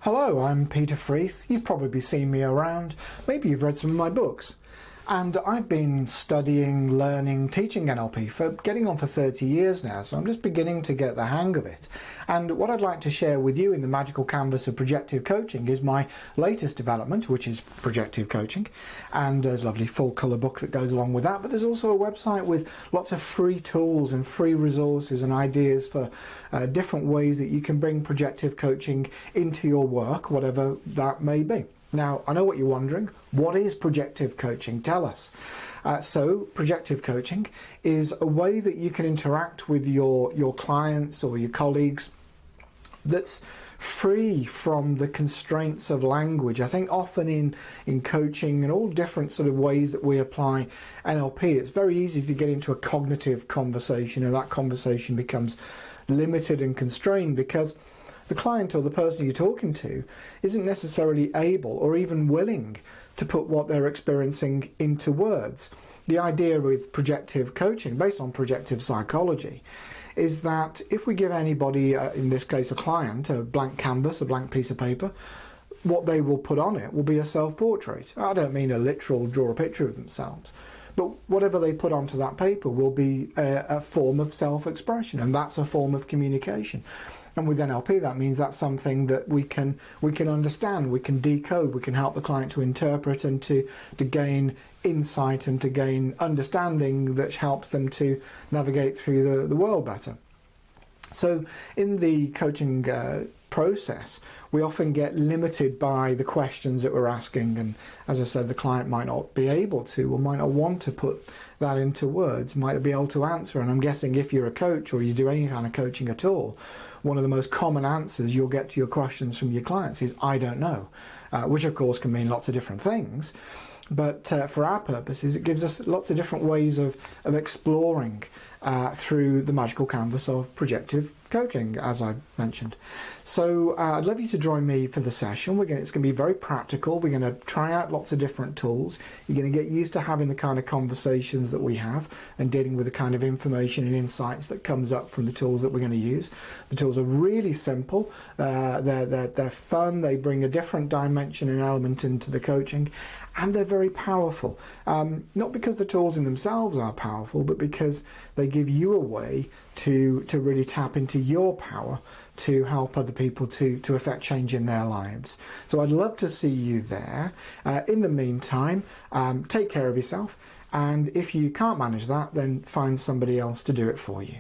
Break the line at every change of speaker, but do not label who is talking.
Hello, I'm Peter Freeth. You've probably seen me around. Maybe you've read some of my books. And I've been studying, learning, teaching NLP for getting on for 30 years now, so I'm just beginning to get the hang of it. And what I'd like to share with you in the magical canvas of projective coaching is my latest development, which is projective coaching. And there's a lovely full colour book that goes along with that, but there's also a website with lots of free tools and free resources and ideas for different ways that you can bring projective coaching into your work, whatever that may be. Now, I know what you're wondering. What is projective coaching? Tell us. So, projective coaching is a way that you can interact with your clients or your colleagues that's free from the constraints of language. I think often in coaching and all different sort of ways that we apply NLP, it's very easy to get into a cognitive conversation, and that conversation becomes limited and constrained because the client or the person you're talking to isn't necessarily able or even willing to put what they're experiencing into words. The idea with projective coaching, based on projective psychology, is that if we give anybody, in this case a client, a blank canvas, a blank piece of paper, what they will put on it will be a self-portrait. I don't mean a literal draw a picture of themselves, but whatever they put onto that paper will be a form of self-expression, and that's a form of communication. And with NLP, that means that's something that we can understand, we can decode, we can help the client to interpret and to gain insight and to gain understanding that helps them to navigate through the world better. So in the coaching process, we often get limited by the questions that we're asking, and as I said, the client might not be able to or might not want to put that into words, might not be able to answer. And I'm guessing if you're a coach or you do any kind of coaching at all, one of the most common answers you'll get to your questions from your clients is "I don't know," which of course can mean lots of different things. But for our purposes, it gives us lots of different ways of exploring through the magical canvas of projective coaching, as I mentioned. So I'd love you to join me for the session. It's going to be very practical. We're going to try out lots of different tools. You're going to get used to having the kind of conversations that we have and dealing with the kind of information and insights that comes up from the tools that we're going to use. The tools are really simple. They're fun. They bring a different dimension and element into the coaching. And they're very powerful, not because the tools in themselves are powerful, but because they give you a way to really tap into your power to help other people to affect change in their lives. So I'd love to see you there. In the meantime, take care of yourself, and if you can't manage that, then find somebody else to do it for you.